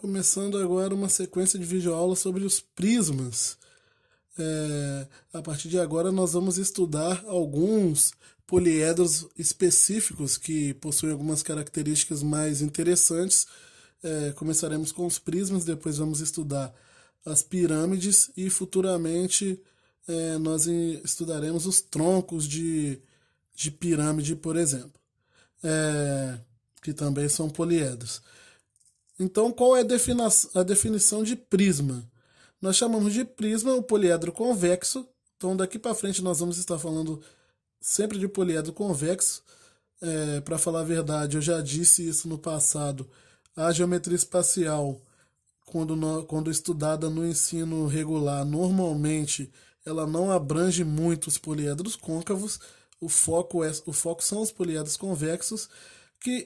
Começando agora uma sequência de videoaulas sobre os prismas. A partir de agora nós vamos estudar alguns poliedros específicos que possuem algumas características mais interessantes. Começaremos com os prismas, depois vamos estudar as pirâmides e futuramente nós estudaremos os troncos de pirâmide, por exemplo, que também são poliedros. Então, qual é a definição de prisma? Nós chamamos de prisma o poliedro convexo. Então, daqui para frente, nós vamos estar falando sempre de poliedro convexo. Para falar a verdade, eu já disse isso no passado. A geometria espacial, quando estudada no ensino regular, normalmente ela não abrange muito os poliedros côncavos. O foco são os poliedros convexos.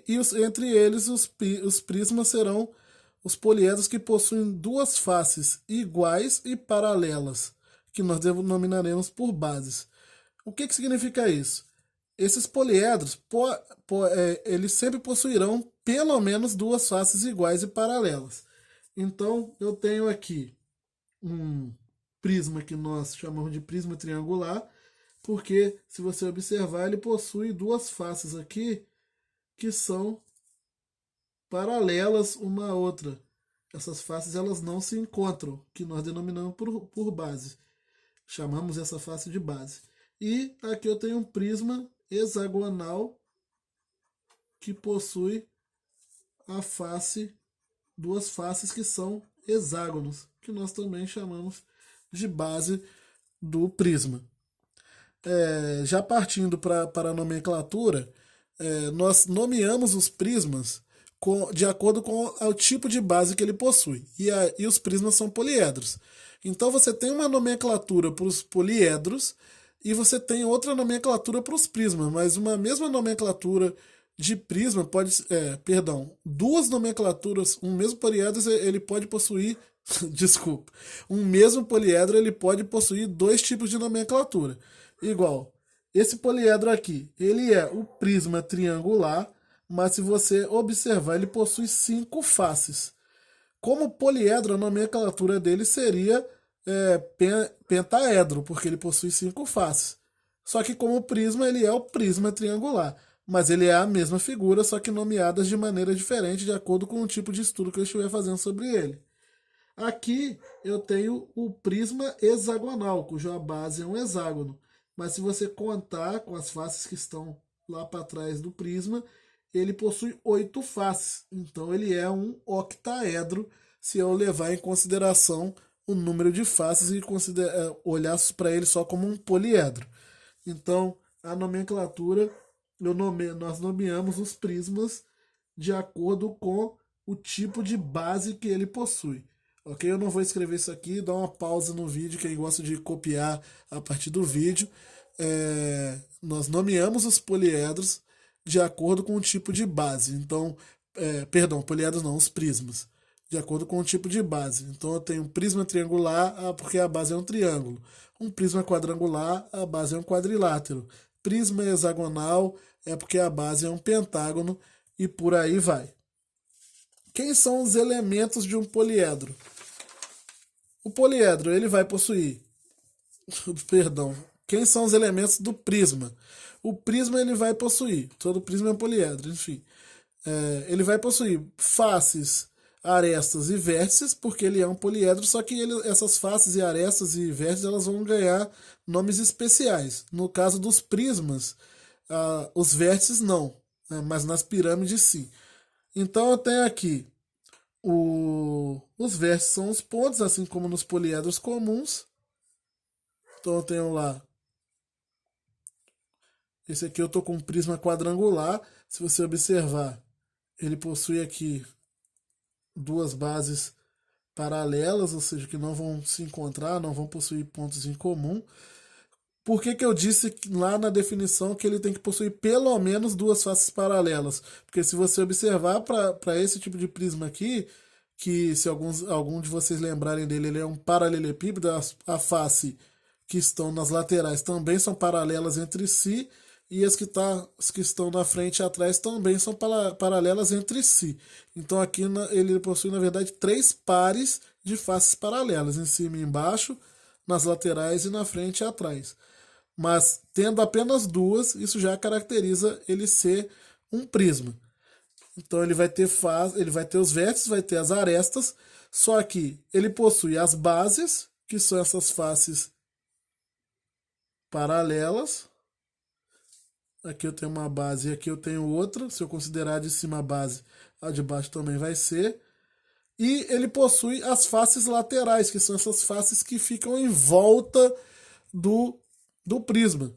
Entre eles, os prismas serão os poliedros que possuem duas faces iguais e paralelas, que nós denominaremos por bases. O que significa isso? Esses poliedros eles sempre possuirão pelo menos duas faces iguais e paralelas. Então, eu tenho aqui um prisma que nós chamamos de prisma triangular, porque, se você observar, ele possui duas faces aqui que são paralelas uma à outra. Essas faces elas não se encontram, que nós denominamos por base. Chamamos essa face de base. E aqui eu tenho um prisma hexagonal que possui duas faces que são hexágonos, que nós também chamamos de base do prisma. Já partindo para a nomenclatura, nós nomeamos os prismas de acordo com o tipo de base que ele possui. E os prismas são poliedros. Então você tem uma nomenclatura para os poliedros e você tem outra nomenclatura para os prismas, mas uma mesma nomenclatura de prisma duas nomenclaturas, um mesmo poliedro ele pode possuir, desculpa, um mesmo poliedro ele pode possuir dois tipos de nomenclatura. Igual, esse poliedro aqui, ele é o prisma triangular, mas se você observar, ele possui 5 faces. Como poliedro, a nomenclatura dele seria pentaedro, porque ele possui 5 faces. Só que como prisma, ele é o prisma triangular, mas ele é a mesma figura, só que nomeadas de maneira diferente, de acordo com o tipo de estudo que eu estiver fazendo sobre ele. Aqui eu tenho o prisma hexagonal, cuja base é um hexágono. Mas se você contar com as faces que estão lá para trás do prisma, ele possui 8 faces. Então ele é um octaedro, se eu levar em consideração o número de faces e olhar para ele só como um poliedro. Então, a nomenclatura, nós nomeamos os prismas de acordo com o tipo de base que ele possui. Ok? Eu não vou escrever isso aqui, dá uma pausa no vídeo, quem gosta de copiar a partir do vídeo. Nós nomeamos os poliedros de acordo com o tipo de base. Então, poliedros não, os prismas. De acordo com o tipo de base. Então, eu tenho um prisma triangular, porque a base é um triângulo. Um prisma quadrangular, a base é um quadrilátero. Prisma hexagonal é porque a base é um pentágono e por aí vai. Quem são os elementos de um poliedro? O poliedro ele vai possuir, quem são os elementos do prisma? O prisma ele vai possuir, todo prisma é um poliedro, enfim. Ele vai possuir faces, arestas e vértices, porque ele é um poliedro, só que essas faces e arestas e vértices elas vão ganhar nomes especiais. No caso dos prismas, os vértices não, mas nas pirâmides sim. Então eu tenho aqui os vértices são os pontos, assim como nos poliedros comuns. Então eu tenho lá. Esse aqui eu estou com um prisma quadrangular. Se você observar, ele possui aqui duas bases paralelas, ou seja, que não vão se encontrar, não vão possuir pontos em comum. Por que eu disse lá na definição que ele tem que possuir pelo menos duas faces paralelas? Porque se você observar para esse tipo de prisma aqui, que se algum de vocês lembrarem dele, ele é um paralelepípedo, a face que estão nas laterais também são paralelas entre si, e as que estão na frente e atrás também são paralelas entre si. Então aqui ele possui, na verdade, três pares de faces paralelas, em cima e embaixo, nas laterais e na frente e atrás. Mas tendo apenas duas, isso já caracteriza ele ser um prisma. Então ele vai ter os vértices, vai ter as arestas, só que ele possui as bases, que são essas faces paralelas. Aqui eu tenho uma base e aqui eu tenho outra. Se eu considerar de cima a base, a de baixo também vai ser. E ele possui as faces laterais, que são essas faces que ficam em volta do, do prisma.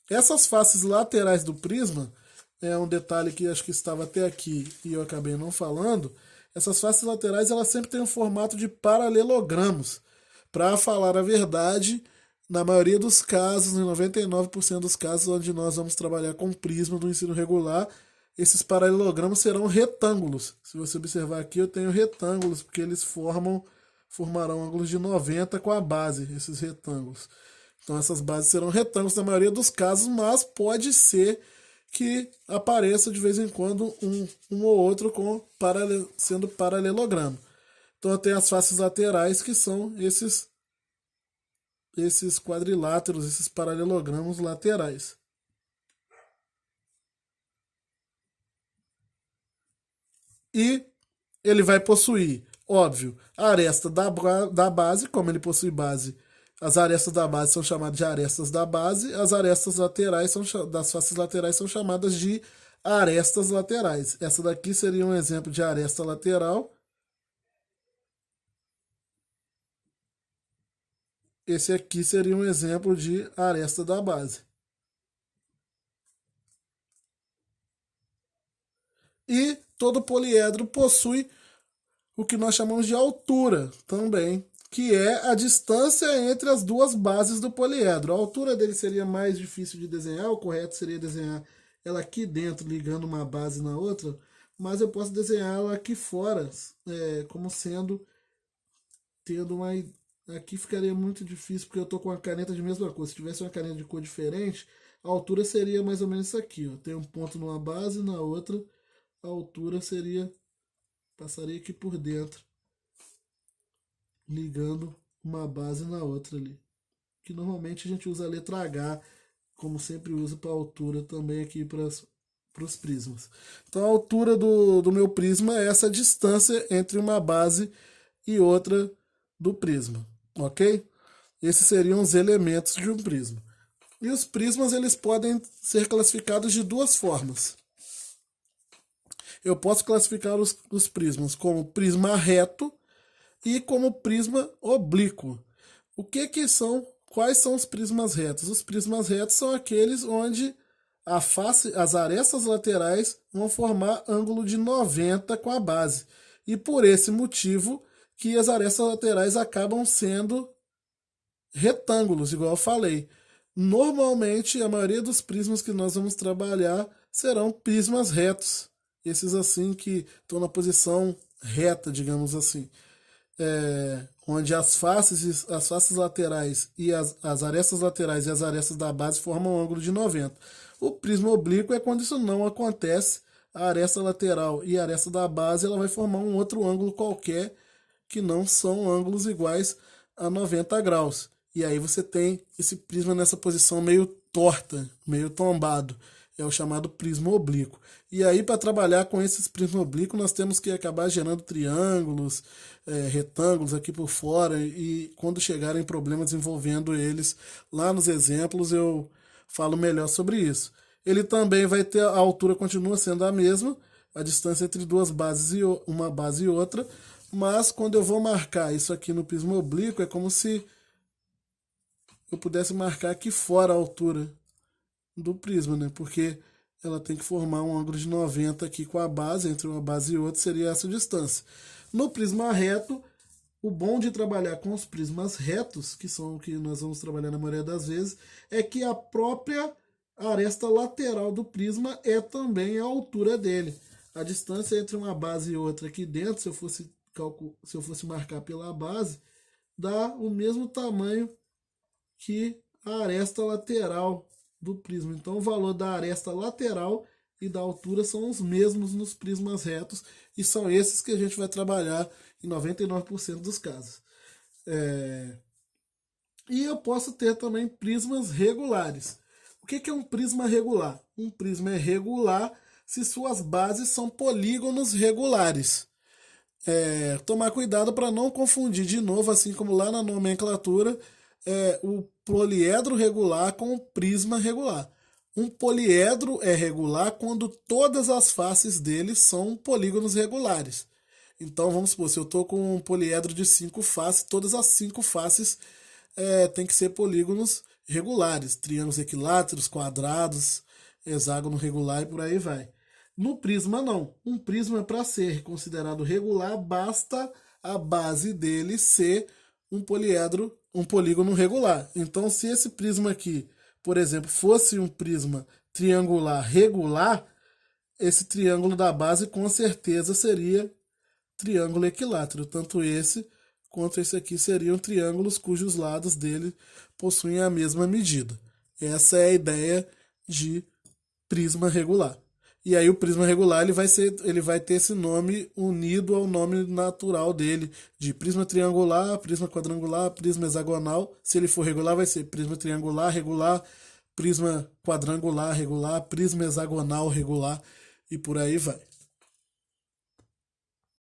Essas faces laterais do prisma, é um detalhe que acho que estava até aqui e eu acabei não falando. Essas faces laterais elas sempre têm um formato de paralelogramos. Para falar a verdade, na maioria dos casos, em 99% dos casos onde nós vamos trabalhar com prisma do ensino regular, esses paralelogramas serão retângulos. Se você observar aqui, eu tenho retângulos, porque eles formarão ângulos de 90 com a base, esses retângulos. Então essas bases serão retângulos na maioria dos casos, mas pode ser que apareça de vez em quando um ou outro sendo paralelogramo. Então tem as faces laterais, que são esses quadriláteros, esses paralelogramos laterais. E ele vai possuir, óbvio, a aresta da base, como ele possui base. As arestas da base são chamadas de arestas da base, as arestas laterais das faces laterais são chamadas de arestas laterais. Essa daqui seria um exemplo de aresta lateral. Esse aqui seria um exemplo de aresta da base. E todo poliedro possui o que nós chamamos de altura também, que é a distância entre as duas bases do poliedro. A altura dele seria mais difícil de desenhar, o correto seria desenhar ela aqui dentro, ligando uma base na outra, mas eu posso desenhá-la aqui fora, como sendo, tendo uma... Aqui ficaria muito difícil, porque eu estou com a caneta de mesma cor. Se tivesse uma caneta de cor diferente, a altura seria mais ou menos isso aqui. Ó. Tem um ponto numa base, na outra a altura passaria aqui por dentro, ligando uma base na outra ali. Que normalmente a gente usa a letra H, como sempre usa para altura também aqui para os prismas. Então a altura do meu prisma é essa distância entre uma base e outra do prisma, ok? Esses seriam os elementos de um prisma. E os prismas eles podem ser classificados de duas formas. Eu posso classificar os prismas como prisma reto e como prisma oblíquo. O que são? Quais são os prismas retos? Os prismas retos são aqueles onde as arestas laterais vão formar ângulo de 90 com a base. E por esse motivo que as arestas laterais acabam sendo retângulos, igual eu falei. Normalmente, a maioria dos prismas que nós vamos trabalhar serão prismas retos. Esses assim que estão na posição reta, digamos assim. Onde as faces laterais e as arestas laterais e as arestas da base formam um ângulo de 90. O prisma oblíquo é quando isso não acontece. A aresta lateral e a aresta da base ela vai formar um outro ângulo qualquer que não são ângulos iguais a 90 graus. E aí você tem esse prisma nessa posição meio torta, meio tombado. É o chamado prisma oblíquo. E aí, para trabalhar com esses prismas oblíquos, nós temos que acabar gerando triângulos, retângulos aqui por fora. E quando chegarem problemas envolvendo eles, lá nos exemplos eu falo melhor sobre isso. Ele também vai ter, a altura continua sendo a mesma, a distância entre duas bases e uma base e outra, mas quando eu vou marcar isso aqui no prisma oblíquo, é como se eu pudesse marcar aqui fora a altura do prisma, né? Porque ela tem que formar um ângulo de 90 aqui com a base, entre uma base e outra seria essa distância. No prisma reto, o bom de trabalhar com os prismas retos, que são o que nós vamos trabalhar na maioria das vezes, é que a própria aresta lateral do prisma é também a altura dele. A distância entre uma base e outra aqui dentro, se eu fosse marcar pela base, dá o mesmo tamanho que a aresta lateral do prisma. Então o valor da aresta lateral e da altura são os mesmos nos prismas retos, e são esses que a gente vai trabalhar em 99% dos casos. E eu posso ter também prismas regulares. O que é um prisma regular? Um prisma é regular se suas bases são polígonos regulares. Tomar cuidado para não confundir de novo, assim como lá na nomenclatura, o poliedro regular com o prisma regular. Um poliedro é regular quando todas as faces dele são polígonos regulares. Então vamos supor, se eu estou com um poliedro de 5 faces, todas as 5 faces tem que ser polígonos regulares, triângulos equiláteros, quadrados, hexágono regular e por aí vai. No prisma não. Um prisma, para ser considerado regular, basta a base dele ser um poliedro, um polígono regular. Então, se esse prisma aqui, por exemplo, fosse um prisma triangular regular, esse triângulo da base com certeza seria triângulo equilátero. Tanto esse quanto esse aqui seriam triângulos cujos lados dele possuem a mesma medida. Essa é a ideia de prisma regular. E aí o prisma regular ele vai ter esse nome unido ao nome natural dele, de prisma triangular, prisma quadrangular, prisma hexagonal. Se ele for regular, vai ser prisma triangular, regular, prisma quadrangular, regular, prisma hexagonal, regular, e por aí vai.